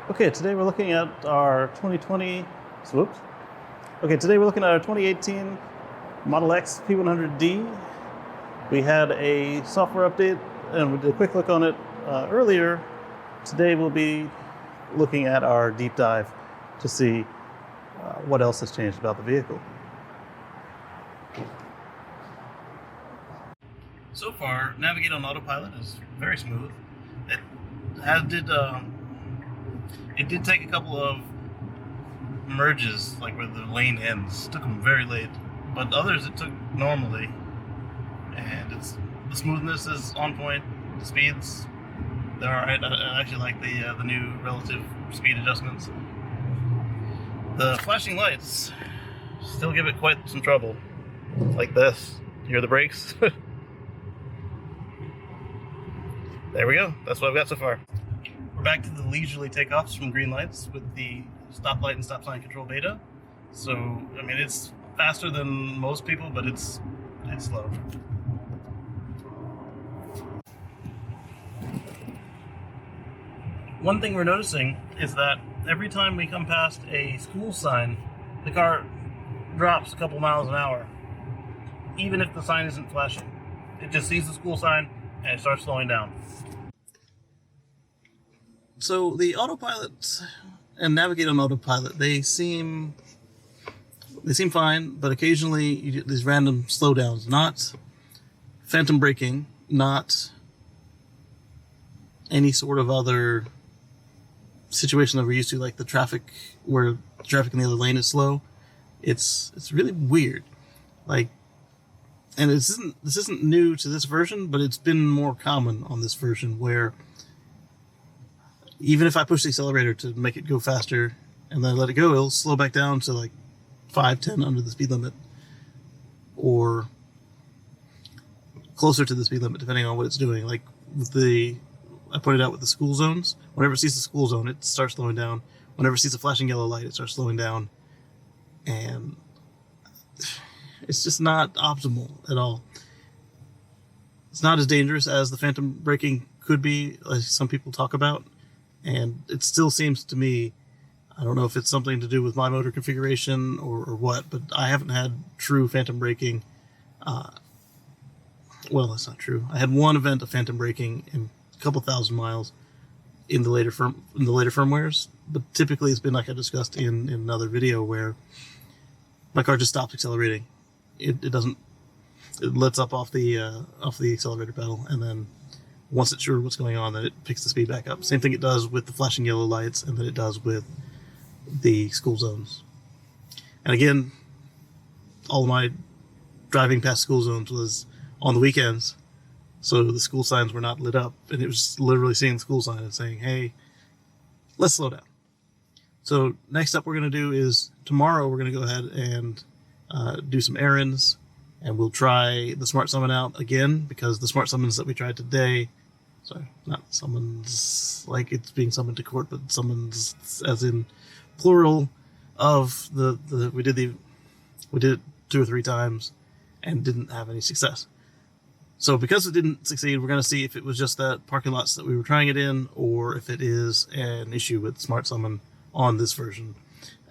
Okay, today we're looking at our 2020, whoops. Okay, today we're looking at our 2018 Model X P100D. We had a software update and we did a quick look on it earlier. Today we'll be looking at our deep dive to see what else has changed about the vehicle. So far, navigating on Autopilot is very smooth. It did take a couple of merges, like where the lane ends. It took them very late, but others it took normally. And the smoothness is on point. The speeds, they're alright. I actually like the new relative speed adjustments. The flashing lights still give it quite some trouble. Like this. You hear the brakes? There we go. That's what I've got so far. We're back to the leisurely takeoffs from green lights with the stoplight and stop sign control beta. So, I mean, it's faster than most people, but it's slow. One thing we're noticing is that every time we come past a school sign, the car drops a couple miles an hour, even if the sign isn't flashing. It just sees the school sign and it starts slowing down. So the Autopilot and Navigate on Autopilot, they seem fine, but occasionally you get these random slowdowns. Not phantom braking, not any sort of other situation that we're used to, like the traffic where traffic in the other lane is slow. It's really weird. Like, and this isn't new to this version, but it's been more common on this version where even if I push the accelerator to make it go faster and then let it go, it'll slow back down to like 5, 10 under the speed limit or closer to the speed limit, depending on what it's doing. Like with I pointed out with the school zones, whenever it sees the school zone, it starts slowing down. Whenever it sees a flashing yellow light, it starts slowing down. And it's just not optimal at all. It's not as dangerous as the phantom braking could be, like some people talk about. And it still seems to me, I don't know if it's something to do with my motor configuration or what, but I haven't had true phantom braking. Well, that's not true. I had one event of phantom braking in a couple thousand miles in the later firmwares, but typically it's been like I discussed in another video where my car just stops accelerating. It lets up off the accelerator pedal, and then once it's sure what's going on, then it picks the speed back up. Same thing it does with the flashing yellow lights, and then it does with the school zones. And again, all of my driving past school zones was on the weekends, so the school signs were not lit up, and it was literally seeing the school sign and saying, hey, let's slow down. So next up we're going to do is tomorrow we're going to go ahead and do some errands, and we'll try the Smart Summon out again, because the Smart Summons that we tried today, sorry, not summons like it's being summoned to court, but summons as in plural of we did it 2 or 3 times and didn't have any success. So because it didn't succeed, we're going to see if it was just that parking lots that we were trying it in, or if it is an issue with Smart Summon on this version.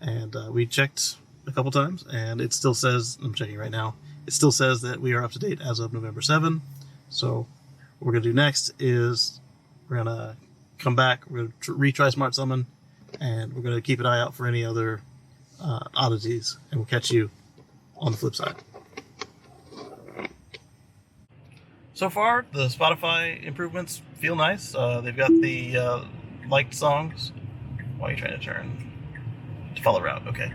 And we checked a couple times, and it still says, I'm checking right now, it still says that we are up to date as of November 7. So what we're going to do next is we're going to come back, we're going to retry Smart Summon, and we're going to keep an eye out for any other oddities, and we'll catch you on the flip side. So far, the Spotify improvements feel nice. They've got the liked songs. Why are you trying to turn? To follow route, okay.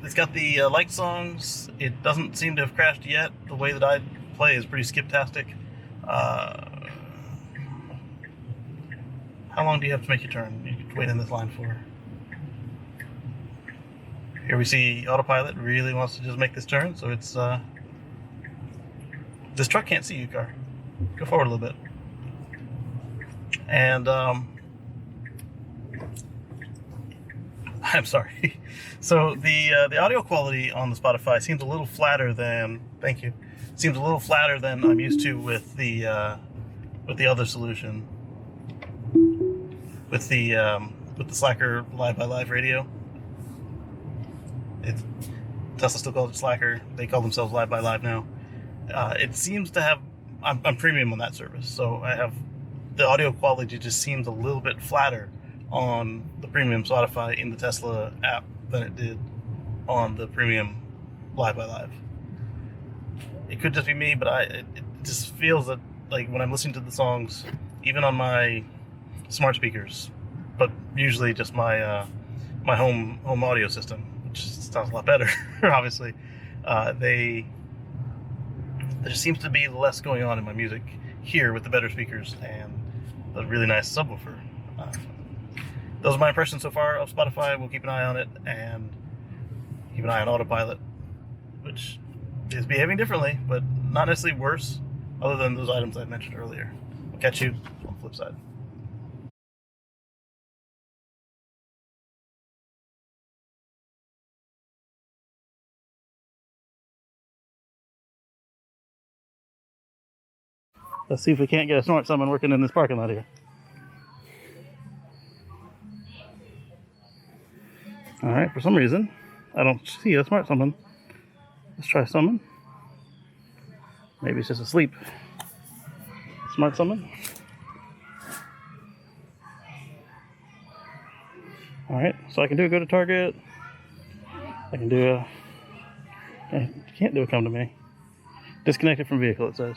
It's got the liked songs. It doesn't seem to have crashed yet. The way that I play is pretty skip-tastic. How long do you have to make your turn? You can wait in this line for. Here we see Autopilot really wants to just make this turn, so it's this truck can't see you, car. Go forward a little bit. And I'm sorry. So the audio quality on the Spotify seems a little flatter than. Thank you. Seems a little flatter than I'm used to with the other solution. With the with the Slacker Live by Live radio. Tesla still calls it Slacker. They call themselves Live by Live now. It seems to have, I'm premium on that service, so I have, the audio quality just seems a little bit flatter on the premium Spotify in the Tesla app than it did on the premium Live by Live. It could just be me, but it just feels that, like, when I'm listening to the songs, even on my smart speakers, but usually just my my home audio system, which sounds a lot better, obviously, there just seems to be less going on in my music here with the better speakers and the really nice subwoofer. Those are my impressions so far of Spotify. We'll keep an eye on it, and keep an eye on Autopilot, which is behaving differently, but not necessarily worse, other than those items I mentioned earlier. I'll catch you on the flip side. Let's see if we can't get a smart summon working in this parking lot here. Alright, for some reason, I don't see a smart summon. Let's try summon. Maybe it's just asleep. Smart summon. Alright, so I can do a go to target. I can do a... I can't do a come to me. Disconnected from vehicle, it says.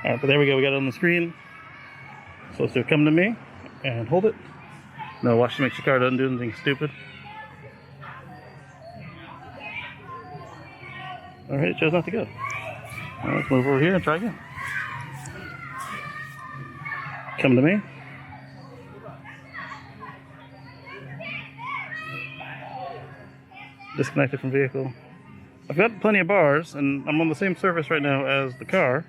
Alright, but there we go, we got it on the screen. So let's do a come to me and hold it. No, watch to make sure your car doesn't do anything stupid. Alright, it chose not to go. Alright, let's move over here and try again. Come to me. Disconnected from vehicle. I've got plenty of bars, and I'm on the same surface right now as the car.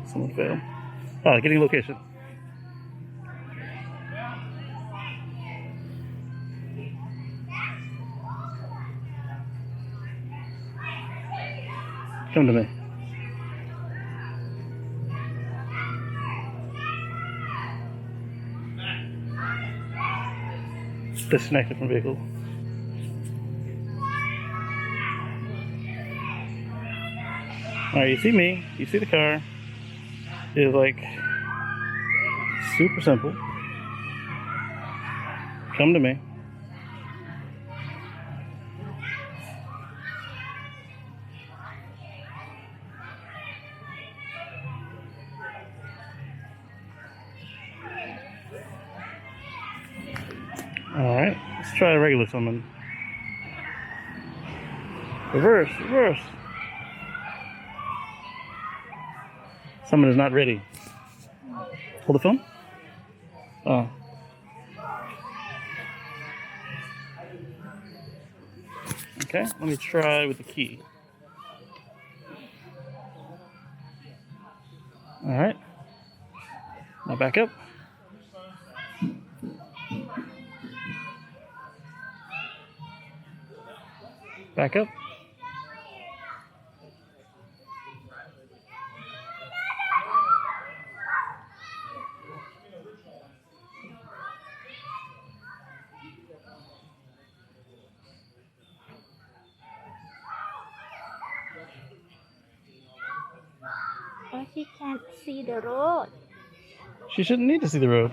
Someone failed. Ah, getting location. Come to me. Disconnected from vehicle. Alright, you see me, you see the car. It is like super simple. Come to me. Alright, let's try a regular summon. Reverse, reverse. Summon is not ready. Hold the phone? Oh. Okay, let me try with the key. Alright. Now back up. Back up. But she can't see the road. She shouldn't need to see the road.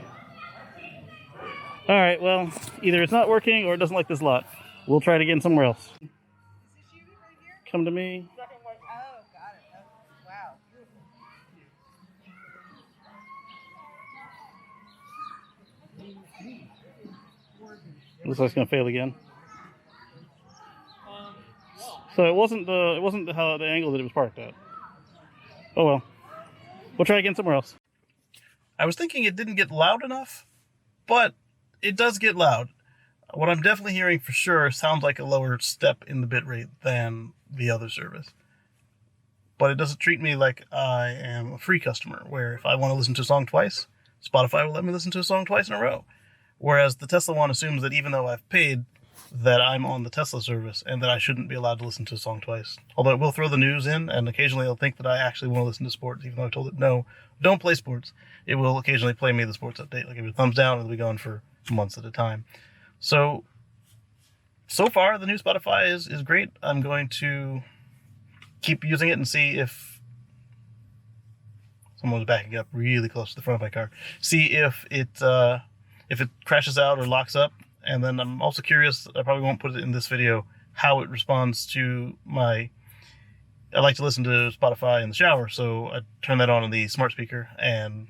Alright, well, either it's not working or it doesn't like this lot. We'll try it again somewhere else. Come to me. Oh, got it. Wow. Looks like it's gonna fail again. So it wasn't the angle that it was parked at. Oh well. We'll try again somewhere else. I was thinking it didn't get loud enough, but it does get loud. What I'm definitely hearing for sure sounds like a lower step in the bitrate than the other service. But it doesn't treat me like I am a free customer, where if I want to listen to a song twice, Spotify will let me listen to a song twice in a row. Whereas the Tesla one assumes that even though I've paid that I'm on the Tesla service and that I shouldn't be allowed to listen to a song twice. Although it will throw the news in, and occasionally it'll think that I actually want to listen to sports, even though I told it, no, don't play sports. It will occasionally play me the sports update, like give it a thumbs down, and it'll be gone for months at a time. So far, the new Spotify is great. I'm going to keep using it and see if someone's backing up really close to the front of my car. See if it crashes out or locks up. And then I'm also curious, I probably won't put it in this video, how it responds to I like to listen to Spotify in the shower, so I turn that on the smart speaker, and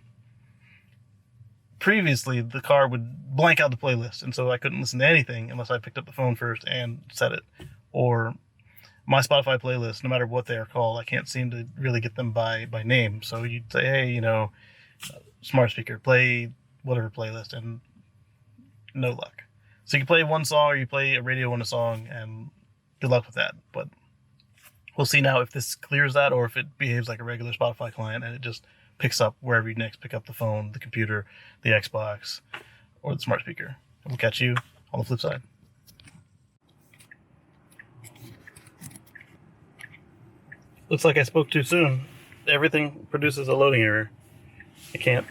previously the car would blank out the playlist, and so I couldn't listen to anything unless I picked up the phone first and set it. Or my Spotify playlist, no matter what they are called, I can't seem to really get them by name. So you'd say, hey, smart speaker, play whatever playlist, and no luck. So you can play one song, or you play a radio on a song, and good luck with that. But we'll see now if this clears that, or if it behaves like a regular Spotify client and it just picks up wherever you next pick up the phone, the computer, the Xbox, or the smart speaker. We'll catch you on the flip side. Looks like I spoke too soon. Everything produces a loading error. I can't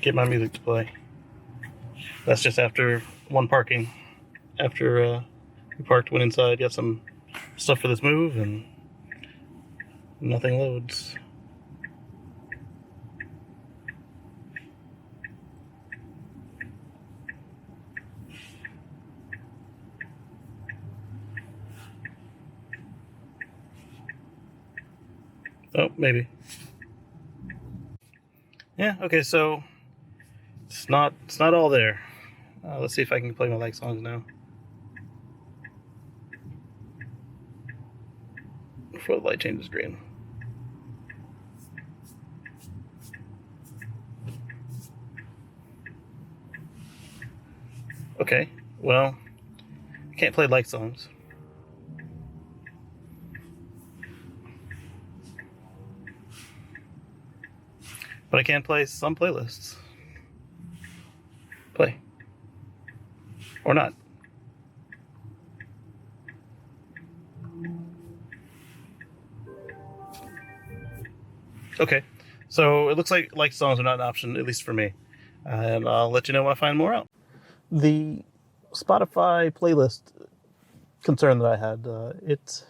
get my music to play. That's just after one parking. After we parked, went inside, got some stuff for this move, and nothing loads. Oh, maybe. Yeah, okay, so it's not all there. Let's see if I can play my like songs now. Before the light changes green. Okay, well, I can't play like songs. But I can play some playlists. Play. Or not. Okay, so it looks like songs are not an option, at least for me. And I'll let you know when I find more out. The Spotify playlist concern that I had, it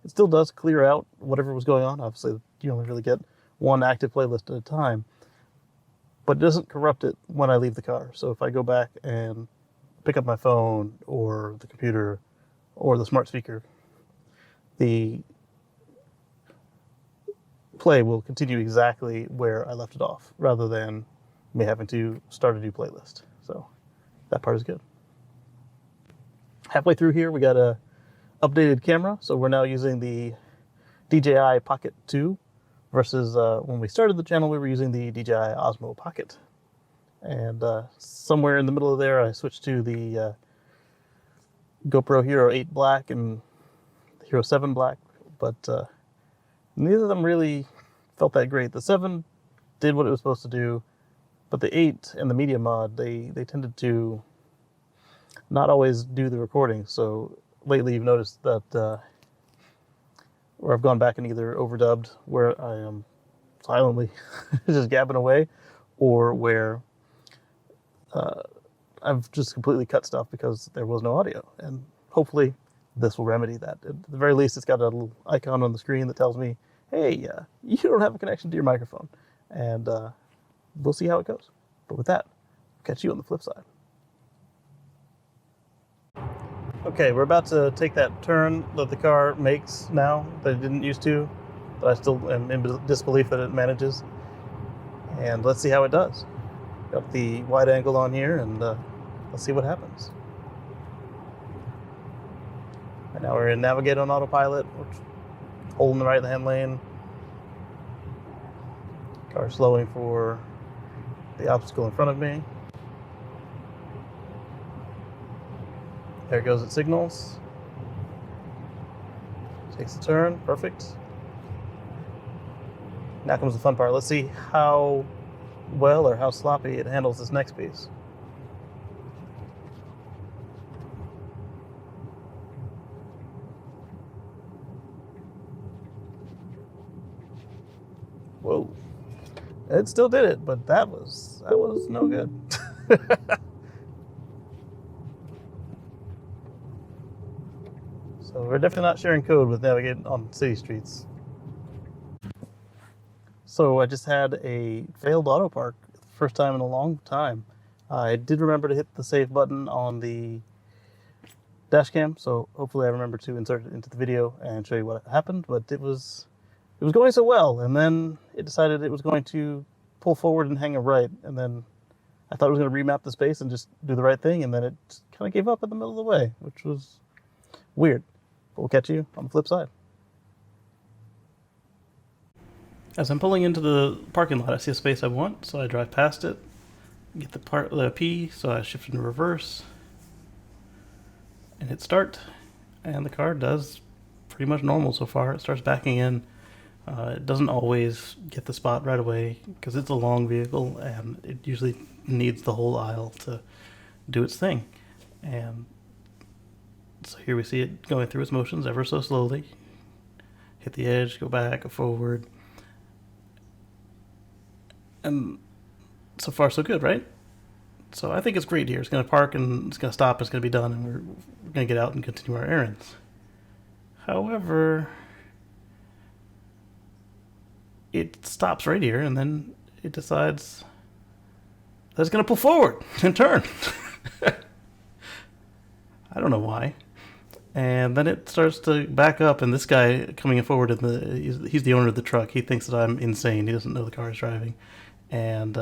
still does clear out whatever was going on. Obviously, you only really get one active playlist at a time. But it doesn't corrupt it when I leave the car. So if I go back and pick up my phone or the computer or the smart speaker, the play will continue exactly where I left it off, rather than me having to start a new playlist. So that part is good. Halfway through here, we got a updated camera. So we're now using the DJI Pocket 2 versus when we started the channel, we were using the DJI Osmo Pocket. And somewhere in the middle of there, I switched to the GoPro Hero 8 Black and Hero 7 Black, but neither of them really felt that great. The 7 did what it was supposed to do, but the 8 and the media mod, they tended to not always do the recording. So lately you've noticed that where I've gone back and either overdubbed, where I am silently just gabbing away, or where I've just completely cut stuff because there was no audio. And hopefully this will remedy that. At the very least, it's got a little icon on the screen that tells me, hey, you don't have a connection to your microphone. And we'll see how it goes. But with that, catch you on the flip side. Okay, we're about to take that turn that the car makes now that it didn't used to, but I still am in disbelief that it manages. And let's see how it does. Got the wide angle on here, and let's see what happens. And now we're in navigate on autopilot, holding the right hand lane. Car slowing for the obstacle in front of me. There goes its signals. Takes the turn, perfect. Now comes the fun part. Let's see how well or how sloppy it handles this next piece. Whoa. It still did it, but that was no good. So we're definitely not sharing code with navigating on city streets. So I just had a failed Autopark, first time in a long time. I did remember to hit the save button on the Dashcam, so hopefully I remember to insert it into the video and show you what happened. But it was going so well, and then it decided it was going to pull forward and hang a right, and then I thought it was going to remap the space and just do the right thing, and then it kind of gave up in the middle of the way, which was weird. But we'll catch you on the flip side. As I'm pulling into the parking lot, I see a space I want, so I drive past it, get the P, so I shift into reverse, and hit start, and the car does pretty much normal so far. It starts backing in. It doesn't always get the spot right away because it's a long vehicle, and it usually needs the whole aisle to do its thing. And so here we see it going through its motions ever so slowly. Hit the edge, go back, go forward. And so far so good, right? So I think it's great here. It's going to park and it's going to stop, it's going to be done, and we're going to get out and continue our errands. However, it stops right here, and then it decides that it's going to pull forward and turn. I don't know why. And then it starts to back up, and this guy coming in forward, he's the owner of the truck. He thinks that I'm insane. He doesn't know the car is driving. And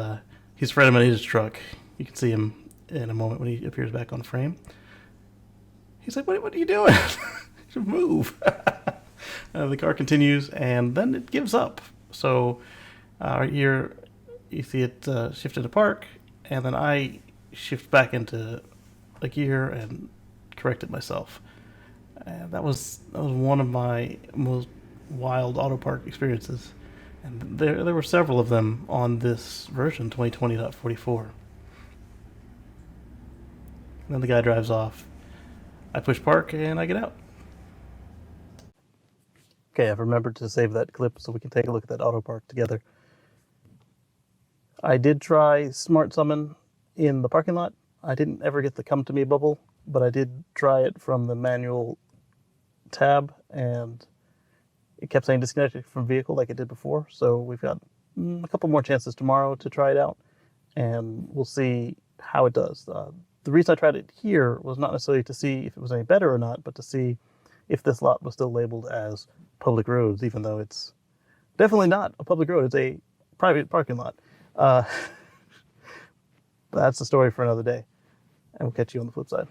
he's afraid I'm going to hit his truck. You can see him in a moment when he appears back on frame. He's like, what are you doing? Move. The car continues, and then it gives up. So here you see it shift into park, and then I shift back into a gear and correct it myself. And that was one of my most wild Autopark experiences. And there were several of them on this version, 2020.44. And then the guy drives off. I push park and I get out. Okay, I've remembered to save that clip so we can take a look at that Autopark together. I did try Smart Summon in the parking lot. I didn't ever get the come to me bubble, but I did try it from the manual tab, and it kept saying disconnected from vehicle like it did before. So we've got a couple more chances tomorrow to try it out, and we'll see how it does. The reason I tried it here was not necessarily to see if it was any better or not, but to see if this lot was still labeled as public roads, even though it's definitely not a public road. It's a private parking lot. That's the story for another day, and we'll catch you on the flip side.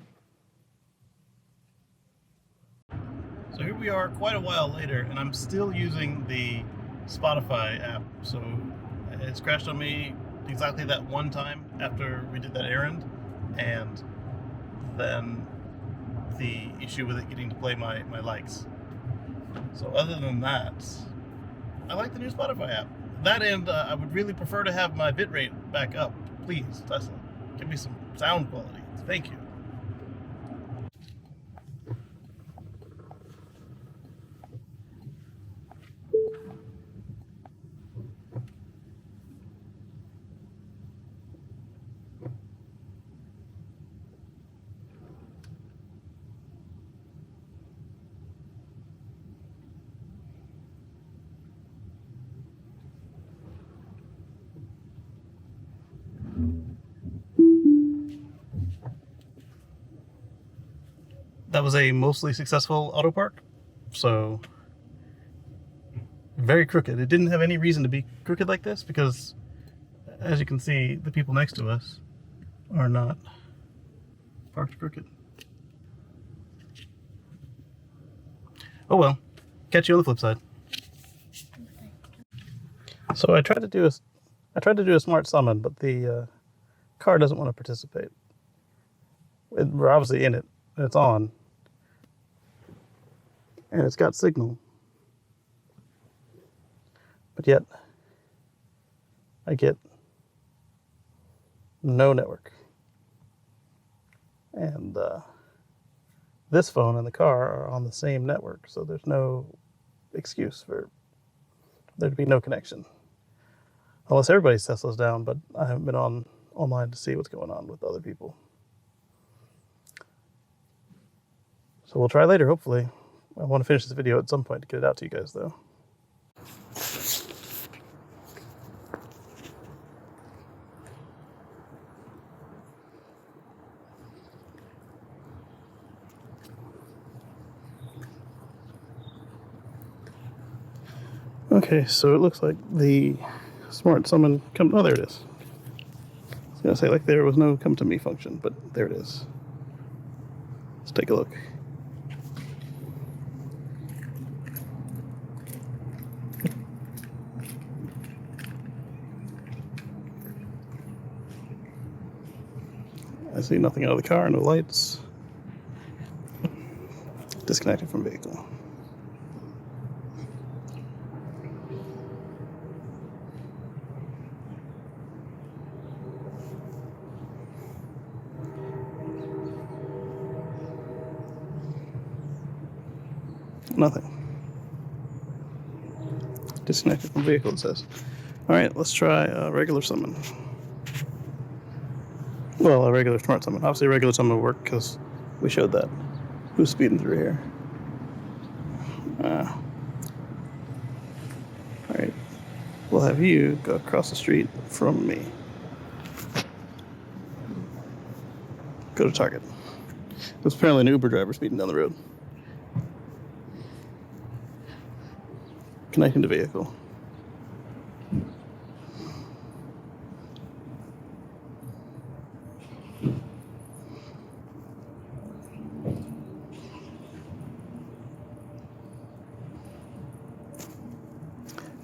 So here we are quite a while later, and I'm still using the Spotify app. So it's crashed on me exactly that one time after we did that errand, and then the issue with it getting to play my likes. So other than that, I like the new Spotify app. That, and I would really prefer to have my bitrate back up. Please, Tesla, give me some sound quality. Thank you. That was a mostly successful Autopark, so very crooked. It didn't have any reason to be crooked like this because, as you can see, the people next to us are not parked crooked. Oh well, catch you on the flip side. So I tried to do a smart summon, but the car doesn't want to participate. We're obviously in it, and it's on. And it's got signal. But yet, I get no network. And this phone and the car are on the same network, so there's no excuse for there to be no connection. Unless everybody's Tesla's down, but I haven't been online to see what's going on with other people. So we'll try later, hopefully. I want to finish this video at some point to get it out to you guys, though. Okay, so it looks like the smart summon come. Oh, there it is. I was gonna say like there was no come to me function, but there it is. Let's take a look. I see nothing out of the car, no lights. Disconnected from vehicle. Nothing. Disconnected from vehicle, it says. Alright, let's try a regular summon. Well, a regular smart summon. Obviously, a regular summon will work because we showed that. Who's speeding through here? Alright. We'll have you go across the street from me. Go to Target. There's apparently an Uber driver speeding down the road. Connecting to vehicle.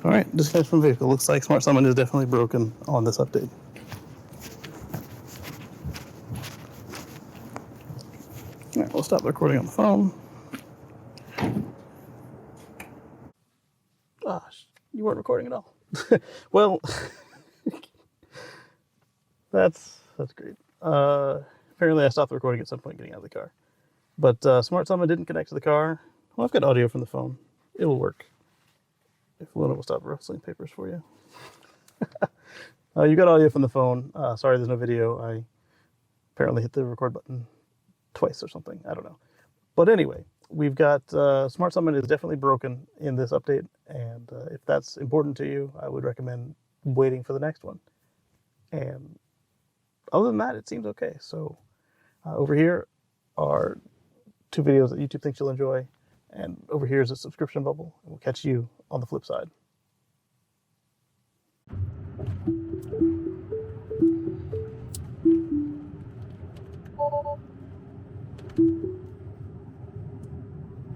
Alright, disconnect from vehicle. Looks like Smart Summon is definitely broken on this update. Alright, we'll stop the recording on the phone. Gosh, you weren't recording at all. Well, that's great. Apparently I stopped the recording at some point getting out of the car. But Smart Summon didn't connect to the car. Well, I've got audio from the phone. It'll work. If Luna will stop rustling papers for you. You got audio from the phone. Sorry there's no video. I apparently hit the record button twice or something. I don't know. But anyway, we've got Smart Summon is definitely broken in this update. And if that's important to you, I would recommend waiting for the next one. And other than that, it seems okay. So over here are 2 videos that YouTube thinks you'll enjoy. And over here is a subscription bubble. And we'll catch you on the flip side.